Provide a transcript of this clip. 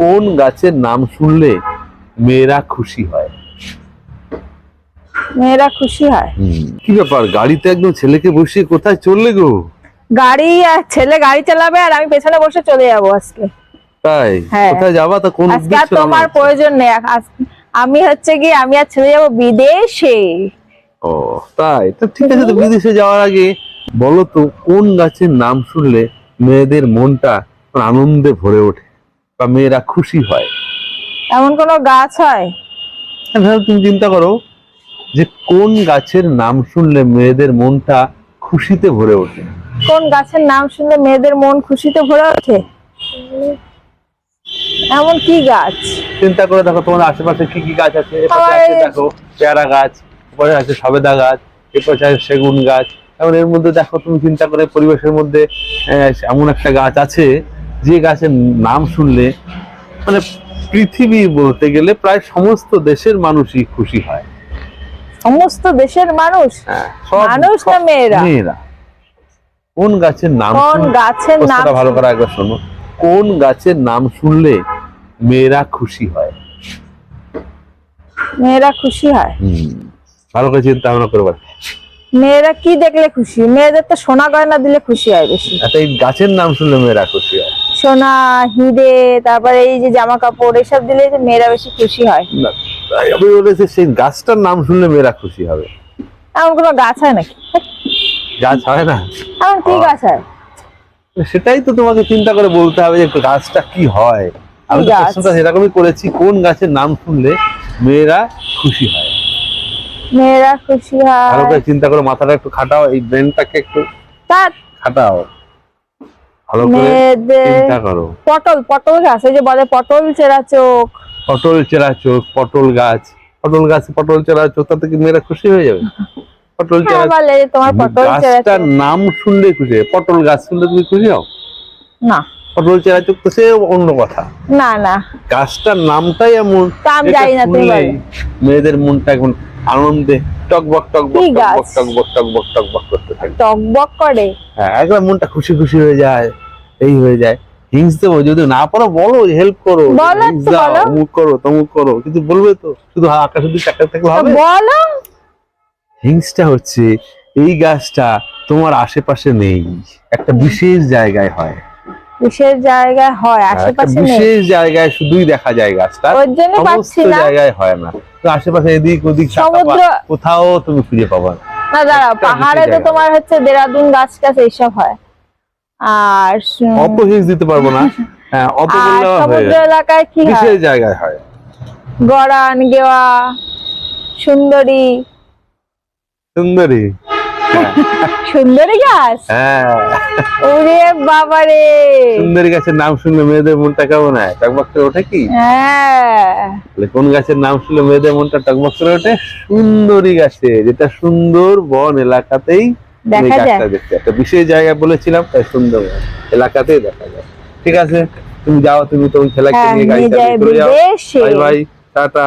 কোন গাছের নাম শুনলে মেয়েরা খুশি হয়? মেয়েরা খুশি হয়? কি ব্যাপার, গাড়িতে একদম ছেলেকে বসিয়ে কোথায় চললে গো? গাড়ি আর ছেলে গাড়ি চালাবে আর আমি পেছনে বসে চলে যাবো আজকে। তাই? হ্যাঁ। কোথায় যাবা? তা কোন আজকে আর তোমার প্রয়োজন নেই। আমি হচ্ছে কি, আমি আর ছেলে যাবো বিদেশে। ও তাই? তো ঠিক আছে, তো বিদেশে যাওয়ার আগে বলো তো, কোন গাছের নাম শুনলে মেয়েদের মনটা আনন্দে ভরে ওঠে বা মেয়েরা খুশি হয়? এমন কোন গাছ হয়? তাহলে তুমি চিন্তা করো যে কোন গাছের নাম শুনলে মেয়েদের মনটা খুশিতে ভরে ওঠে। কোন গাছের নাম শুনলে মেয়েদের মন খুশিতে ভরে ওঠে? এমন কি গাছ? চিন্তা করে দেখো তোমার আশেপাশে কি কি গাছ আছে। এপাশে আছে দেখো পেয়ারা গাছ, এপাশে আছে সবেদা গাছ, এপাশে আছে সেগুন গাছ। এখন এর মধ্যে দেখো তুমি চিন্তা করে পরিবেশের মধ্যে এমন একটা গাছ আছে যে গাছের নাম শুনলে মানে পৃথিবী বলতে গেলে প্রায় সমস্ত দেশের মানুষই খুশি হয়। সমস্ত দেশের মানুষ? মানুষ না মেয়েরা? মেয়েরা। কোন গাছের নাম? কোন গাছের নাম? ভালো করে একবার শোনো। কোন গাছের নাম শুনলে মেয়েরা খুশি হয়? মেয়েরা খুশি হয়? ভালো করে চিন্তা ভাবনা করবার। মেয়েরা কি দেখলে খুশি? মেয়েদের তো সোনা গয়না দিলে খুশি হয় বেশি। আচ্ছা, এই গাছের নাম শুনলে মেয়েরা খুশি হয়? সোনা, হিরে, তারপরে এই যে জামা কাপড়, এসব দিলে যে মেয়েরা বেশি খুশি হয়। না, আমি বলেছি সেই গাছটার নাম শুনলে মেয়েরা খুশি হবে। এমন কোনো গাছ হয় নাকি? গাছ হয় না? এমন কি গাছ হয়? সেটাই তো তোমাকে চিন্তা করে বলতে হবে যে গাছটা কি হয়। আমি তো প্রশ্নটা সেরকমই করেছি, কোন গাছের নাম শুনলে মেয়েরা খুশি হয়। মেয়েরা খুশি হয়? ভালো করে চিন্তা করে মাথাটা একটু খাটাও, এই ব্রেনটাকে একটু খাটাও, ভালো করে চিন্তা করো। পটল, পটল গাছ, এই যে বলে পটল চেরা চোখ। পটল চেরা চোখ, পটল গাছ, পটল গাছে পটল চেরা চোখ, তাতে কি মেয়েরা খুশি হয়ে যাবে? পটল চেরা বলে তোমার পটল চেরা গাছটার নাম শুনলে খুশি হয়। পটল গাছ শুনলে তুমি খুশি হও না? পটল চেরা চোখ তো সে অন্য কথা। না না, গাছটার নামটাই এমন, আমি জানি না, তুমি বলো। মেয়েদের মনটা এখন আনন্দে টকবক টকবক টকবক টকবক টকবক টকবক করতে থাকে। টকবক করে? হ্যাঁ, একবার মনটা খুশি খুশি হয়ে যায়, এই হয়ে যায়। হিংস দেবো যদি না পারো বলো, হেল্প করো, অমুক করো তমুক করো, কিন্তু বলবে তো? শুধু আকাশের দিকে তাকাতে থাকলে হবে? বলো। হিংসটা হচ্ছে এই গাছটা তোমার আশেপাশে নেই, একটা বিশেষ জায়গায় হয়। বিশেষ জায়গায় হয়, আশেপাশে নেই। বিশেষ জায়গায় শুধুই দেখা যায় গাছটা, সমস্ত জায়গায় হয় না। তো আশেপাশে এদিক ওদিক সমুদ্র কোথাও তুমি খুঁজে পাবা না। না, দাঁড়াও, পাহাড়ে তো তোমার হচ্ছে দেরাদুন গাছ টাছ এইসব হয়। আর অত হিংস দিতে পারবো না। হ্যাঁ, অত বললেও হয়। সমুদ্র এলাকায় কি হয়? বিশেষ জায়গায় হয়। গরান, গেওয়া, সুন্দরী। সুন্দরী? সুন্দরী গাছ? হ্যাঁ। ওরে বাবা রে, সুন্দরী গাছের নাম শুনলে মেয়েদের মনটা কেমন হয়? টকবক করে ওঠে কি? হ্যাঁ। কোন গাছের নাম শুনলে মেয়েদের মনটা টকবক করে ওঠে? সুন্দরী গাছে, যেটা সুন্দর বন এলাকাতেই দেখা যায়। একটা বিশেষ জায়গায় বলেছিলাম, তাই সুন্দর এলাকাতেই দেখা যায়। ঠিক আছে, তুমি যাও, তুমি তোমার ছেলেকে নিয়ে গাড়ি চালিয়ে চলে যাও। Bye bye, tata.